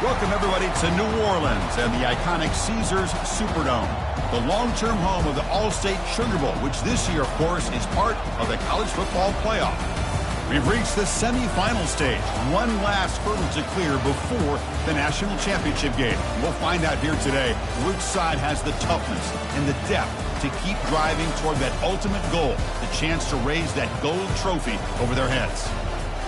Welcome, everybody, to New Orleans and the iconic Caesars Superdome, the long-term home of the All-State Sugar Bowl, which this year, of course, is part of the college football playoff. We've reached the semifinal stage, one last hurdle to clear before the national championship game. We'll find out here today which side has the toughness and the depth to keep driving toward that ultimate goal, the chance to raise that gold trophy over their heads.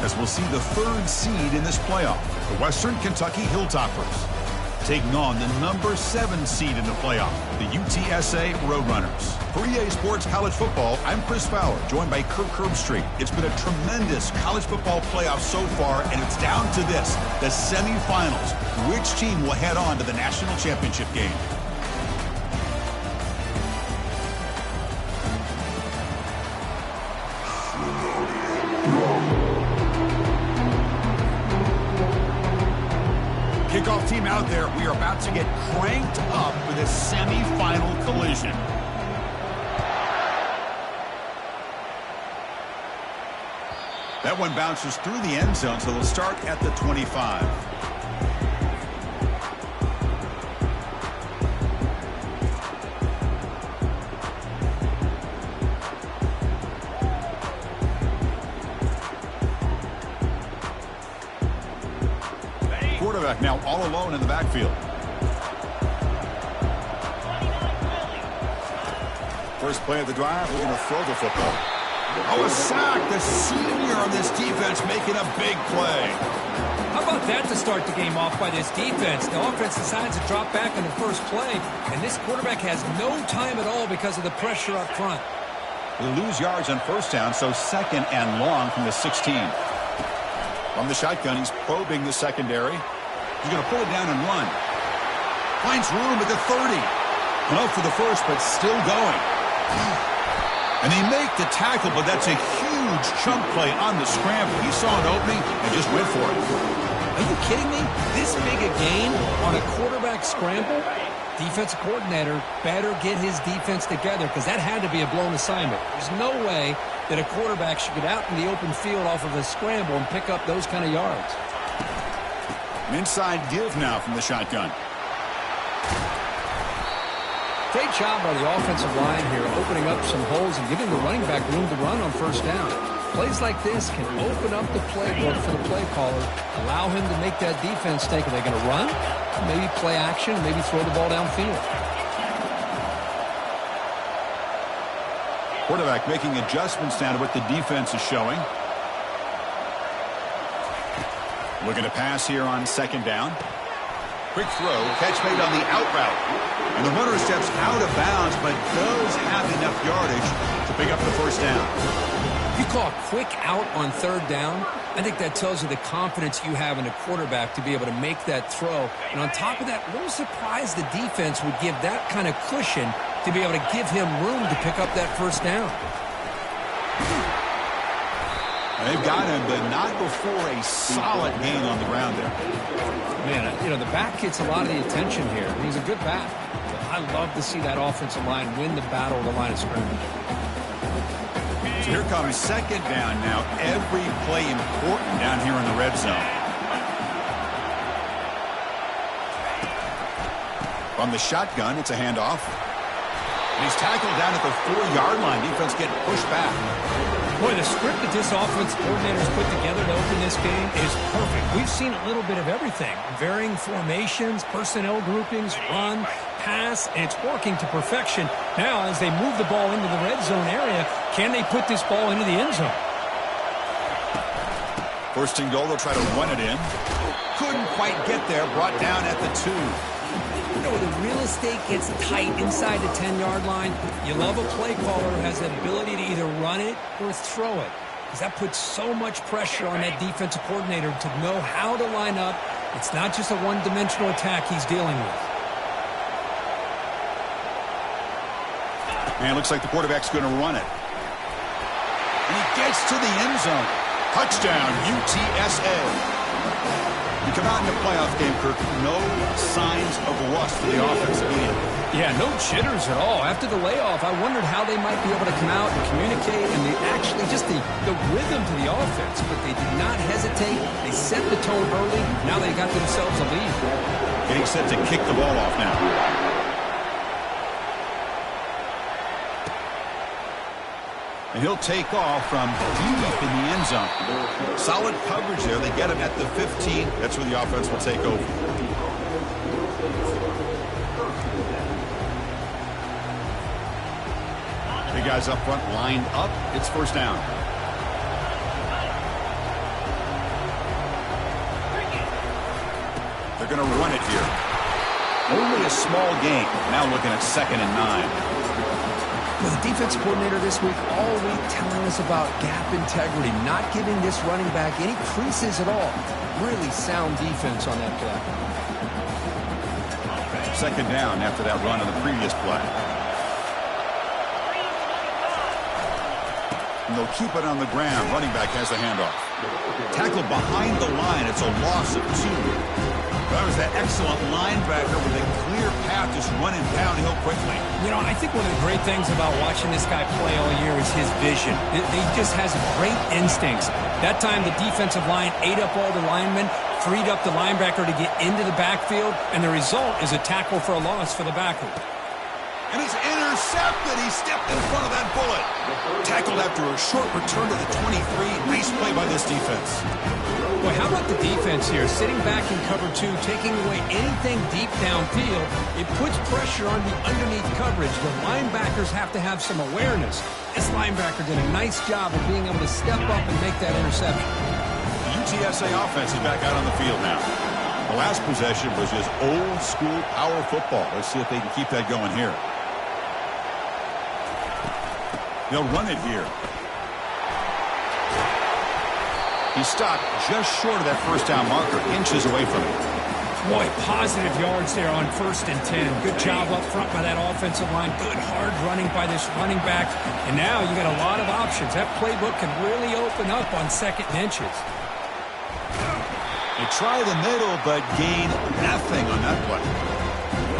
As we'll see the third seed in this playoff, the Western Kentucky Hilltoppers, taking on the number 7 seed in the playoff, the UTSA Roadrunners. For EA Sports College Football, I'm Chris Fowler, joined by Kirk Herbstreit. It's been a tremendous college football playoff so far, and it's down to this, the semifinals. Which team will head on to the national championship game? Kickoff team out there. We are about to get cranked up for this semi-final collision. That one bounces through the end zone, so they'll start at the 25. Quarterback now all alone in the backfield. First play of the drive, we're going to throw the football. Oh, a sack. The senior on this defense making a big play. How about that to start the game off by this defense? The offense decides to drop back on the first play, and this quarterback has no time at all because of the pressure up front. They lose yards on first down, so second and long from the 16. From the shotgun, he's probing the secondary. He's going to pull it down and run. Finds room at the 30. Up for the first, but still going. And they make the tackle, but that's a huge chunk play on the scramble. He saw an opening and just went for it. Are you kidding me? This big a gain on a quarterback scramble? Defensive coordinator better get his defense together because that had to be a blown assignment. There's no way that a quarterback should get out in the open field off of a scramble and pick up those kind of yards. An inside give now from the shotgun. Great job by the offensive line here, opening up some holes and giving the running back room to run on first down. Plays like this can open up the playbook for the play caller, allow him to make that defense take. Are they going to run? Maybe play action, maybe throw the ball downfield. Quarterback making adjustments down to what the defense is showing. Looking to pass here on second down. Quick throw, catch made on the out route. And the runner steps out of bounds, but does have enough yardage to pick up the first down. You call a quick out on third down, I think that tells you the confidence you have in a quarterback to be able to make that throw. And on top of that, a little surprised the defense would give that kind of cushion to be able to give him room to pick up that first down. They've got him, but not before a solid gain on the ground there. Man, you know, the back gets a lot of the attention here. He's a good back. I love to see that offensive line win the battle of the line of scrimmage. So here comes second down now. Every play important down here in the red zone. From the shotgun, it's a handoff. And he's tackled down at the 4-yard line. Defense getting pushed back. Boy, the script that this offense coordinator's put together to open this game is perfect. We've seen a little bit of everything. Varying formations, personnel groupings, run, pass, and it's working to perfection. Now, as they move the ball into the red zone area, can they put this ball into the end zone? First and goal, they'll try to run it in. Couldn't quite get there, brought down at the 2. You know, the real estate gets tight inside the 10-yard line. You love a play caller who has the ability to either run it or throw it, because that puts so much pressure on that defensive coordinator to know how to line up. It's not just a one-dimensional attack he's dealing with. And it looks like the quarterback's going to run it. And he gets to the end zone. Touchdown, UTSA. You come out in the playoff game, Kirk, no signs of rust for the offense immediately. Yeah, no jitters at all. After the layoff, I wondered how they might be able to come out and communicate and actually just the rhythm to the offense. But they did not hesitate. They set the tone early. Now they got themselves a lead. Getting set to kick the ball off now. And he'll take off from deep in the end zone. Solid coverage there. They get him at the 15. That's where the offense will take over. The guys up front lined up. It's first down. They're going to run it here. Only a small gain. Now looking at 2nd and 9. Well, the defense coordinator this week all week telling us about gap integrity, not giving this running back any creases at all. Really sound defense on that play. 2nd down after that run on the previous play. And they'll keep it on the ground. Running back has a handoff. Tackle behind the line. It's a loss of 2. That was that excellent linebacker with a clear path just running downhill quickly. You know, I think one of the great things about watching this guy play all year is his vision. He just has great instincts. That time the defensive line ate up all the linemen, freed up the linebacker to get into the backfield, and the result is a tackle for a loss for the backer. And he's intercepted. He stepped in front of that bullet. Tackled after a short return to the 23. Nice play by this defense. Boy, how about the defense here? Sitting back in cover 2, taking away anything deep downfield. It puts pressure on the underneath coverage. The linebackers have to have some awareness. This linebacker did a nice job of being able to step up and make that interception. The UTSA offense is back out on the field now. The last possession was just old-school power football. Let's see if they can keep that going here. They'll run it here. He stopped just short of that first down marker, inches away from it. Boy, positive yards there on 1st and 10. Good job up front by that offensive line. Good hard running by this running back. And now you got a lot of options. That playbook can really open up on 2nd and inches. They try the middle, but gain nothing on that play.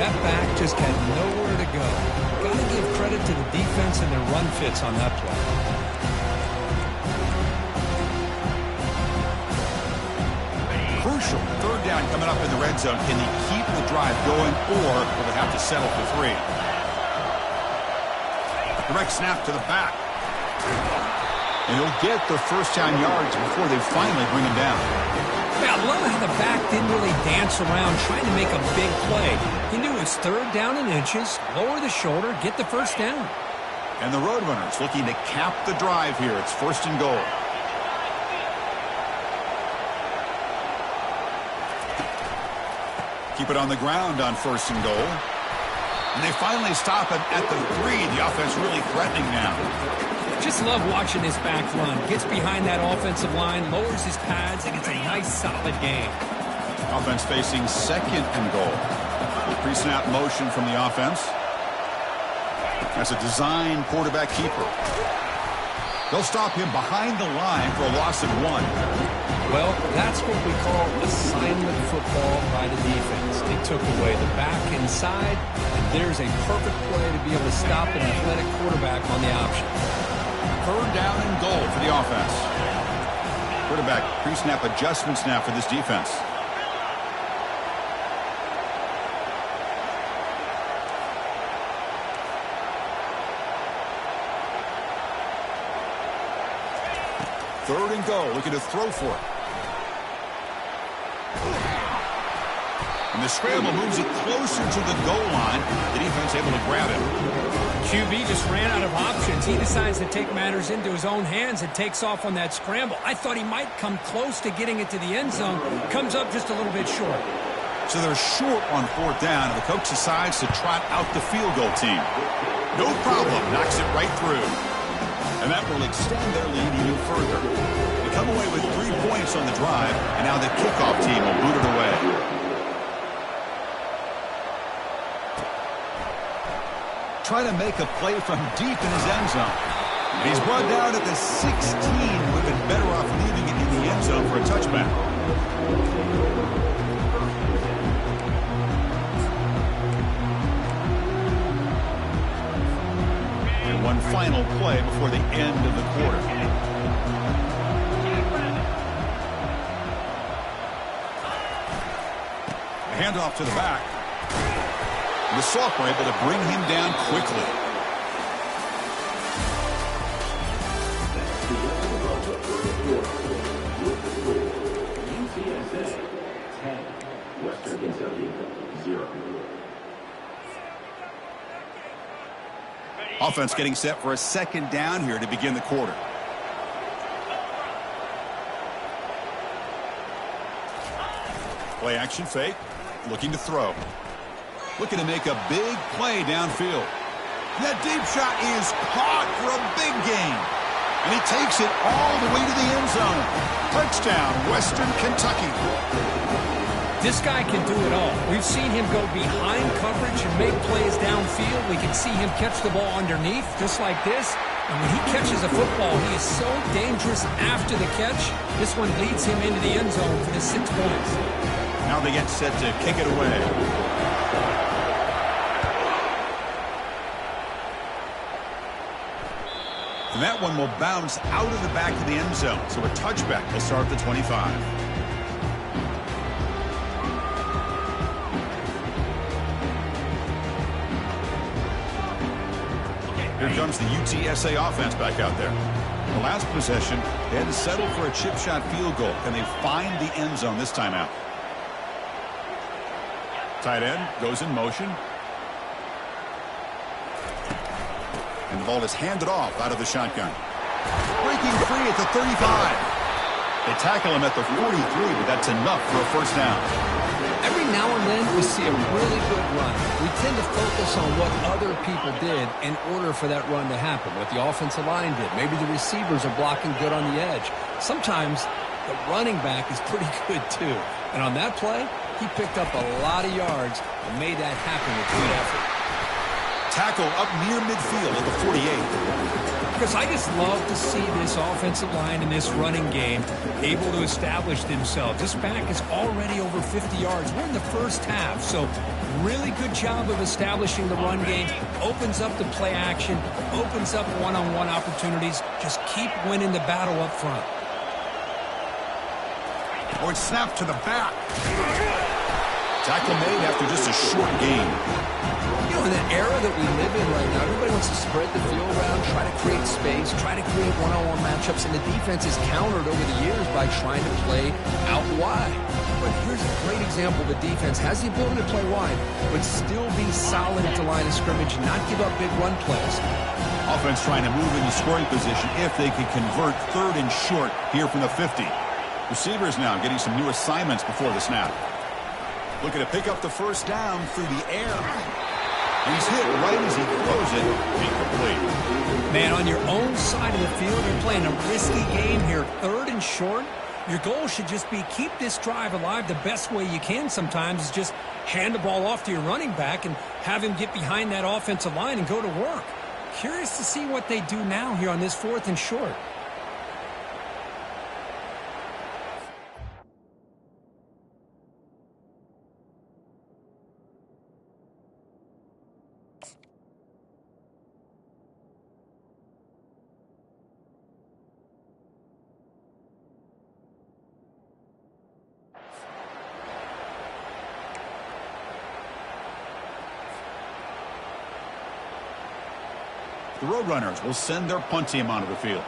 That back just had nowhere to go. Got to give credit to the defense and their run fits on that play. Crucial. 3rd down coming up in the red zone. Can he keep the drive going, or will they have to settle for 3? Direct snap to the back. And he'll get the first down yards before they finally bring him down. Yeah, I love how the back didn't really dance around trying to make a big play. He knew it's 3rd down in inches, lower the shoulder, get the first down. And the Roadrunners looking to cap the drive here. It's 1st and goal. Keep it on the ground on 1st and goal. And they finally stop him at the 3. The offense really threatening now. Just love watching this back run. Gets behind that offensive line, lowers his pads, and gets a nice, solid gain. Offense facing 2nd and goal. Pre-snap motion from the offense. That's a design quarterback keeper. They'll stop him behind the line for a loss of 1. Well, that's what we call assignment football by the defense. They took away the back inside, and there's a perfect play to be able to stop an athletic quarterback on the option. 3rd down and goal for the offense. Quarterback pre-snap adjustments now for this defense. Third and goal, looking to throw for it. And the scramble moves it closer to the goal line. The defense able to grab it. QB just ran out of options. He decides to take matters into his own hands and takes off on that scramble. I thought he might come close to getting it to the end zone. Comes up just a little bit short. So they're short on 4th down, and the coach decides to trot out the field goal team. No problem, knocks it right through. And that will extend their lead even further. They come away with 3 points on the drive, and now the kickoff team will boot it away. Try to make a play from deep in his end zone. He's brought down at the 16. Would have been better off leaving it in the end zone for a touchback. And one final play before the end of the quarter. Handoff to the back. The sophomore able to bring him down quickly. Offense getting set for a second down here to begin the quarter. Play action fake. Looking to throw. Looking to make a big play downfield. That deep shot is caught for a big gain. And he takes it all the way to the end zone. Touchdown, Western Kentucky. This guy can do it all. We've seen him go behind coverage and make plays downfield. We can see him catch the ball underneath, just like this. And when he catches a football, he is so dangerous after the catch. This one leads him into the end zone for the 6 points. Now they get set to kick it away. And that one will bounce out of the back of the end zone. So a touchback will start at the 25. Here comes the UTSA offense back out there. The last possession, they had to settle for a chip shot field goal. Can they find the end zone this time out? Tight end goes in motion. And the ball is handed off out of the shotgun. Breaking free at the 35. They tackle him at the 43, but that's enough for a first down. Every now and then we see a really good run. We tend to focus on what other people did in order for that run to happen, what the offensive line did. Maybe the receivers are blocking good on the edge. Sometimes the running back is pretty good too. And on that play, he picked up a lot of yards and made that happen with good effort. Tackle up near midfield at the 48. Because I just love to see this offensive line in this running game able to establish themselves. This back is already over 50 yards. We're in the first half, so really good job of establishing the run game. Opens up the play action, opens up one-on-one opportunities. Just keep winning the battle up front. Or it's snapped to the back. Tackle made after just a short gain. You know, in the era that we live in right now, everybody wants to spread the field around, try to create space, try to create one-on-one matchups, and the defense is countered over the years by trying to play out wide. But here's a great example. The defense has the ability to play wide, but still be solid at the line of scrimmage, not give up big run plays. Offense trying to move into scoring position if they can convert 3rd and short here from the 50. Receivers now getting some new assignments before the snap. Looking to pick up the first down through the air. He's hit right as he throws it. Incomplete. Man, on your own side of the field, you're playing a risky game here. 3rd and short. Your goal should just be keep this drive alive the best way you can sometimes is just hand the ball off to your running back and have him get behind that offensive line and go to work. Curious to see what they do now here on this 4th and short. The Roadrunners will send their punt team onto the field.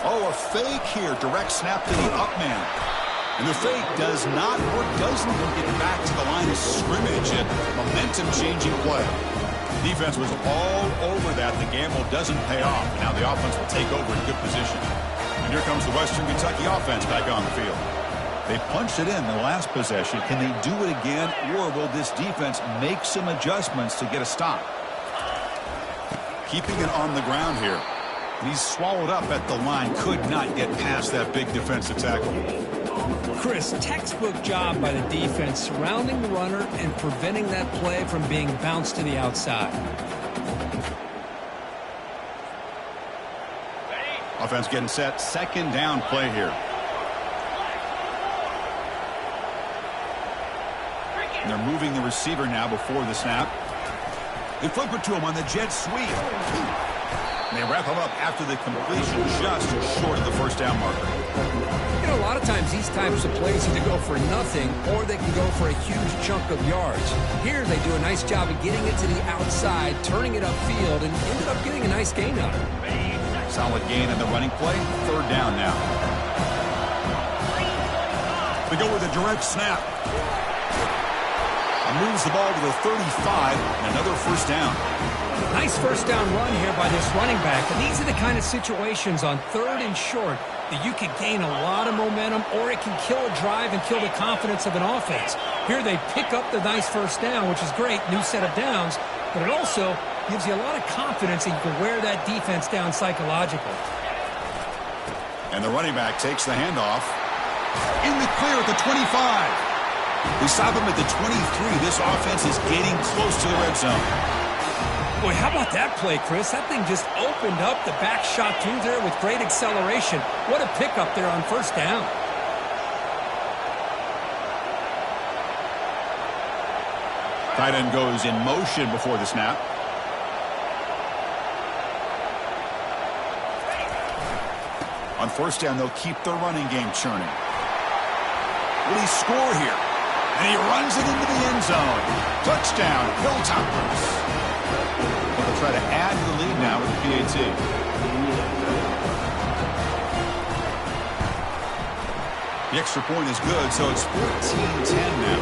Oh, a fake here. Direct snap to the up man. And the fake does not or doesn't get back to the line of scrimmage. A momentum-changing play. Defense was all over that. The gamble doesn't pay off. And now the offense will take over in good position. And here comes the Western Kentucky offense back on the field. They punched it in the last possession. Can they do it again, or will this defense make some adjustments to get a stop? Keeping it on the ground here. He's swallowed up at the line. Could not get past that big defensive tackle. Chris, textbook job by the defense surrounding the runner and preventing that play from being bounced to the outside. Offense getting set. Second down play here. And they're moving the receiver now before the snap. They flip it to him on the jet sweep. And they wrap him up after the completion, just short of the first down marker. You know, a lot of times these types of plays either go for nothing or they can go for a huge chunk of yards. Here they do a nice job of getting it to the outside, turning it upfield, and ended up getting a nice gain on it. Solid gain in the running play. Third down now. They go with a direct snap. And moves the ball to the 35, and another first down. Nice first down run here by this running back. And these are the kind of situations on third and short that you can gain a lot of momentum, or it can kill a drive and kill the confidence of an offense. Here they pick up the nice first down, which is great, new set of downs, but it also gives you a lot of confidence that you can wear that defense down psychologically. And the running back takes the handoff. In the clear at the 25. They stop him at the 23. This offense is getting close to the red zone. Boy, how about that play, Chris? That thing just opened up the back shot through there with great acceleration. What a pickup there on first down. Tight end goes in motion before the snap. On first down, they'll keep their running game churning. Will he score here? And he runs it into the end zone. Touchdown, Hilltoppers. They'll try to add to the lead now with the PAT. The extra point is good, so it's 14-10 now.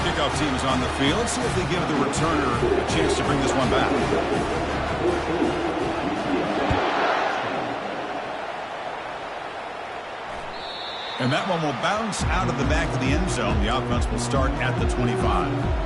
Kickoff team is on the field. Let's see if they give the returner a chance to bring this one back. And that one will bounce out of the back of the end zone. The offense will start at the 25.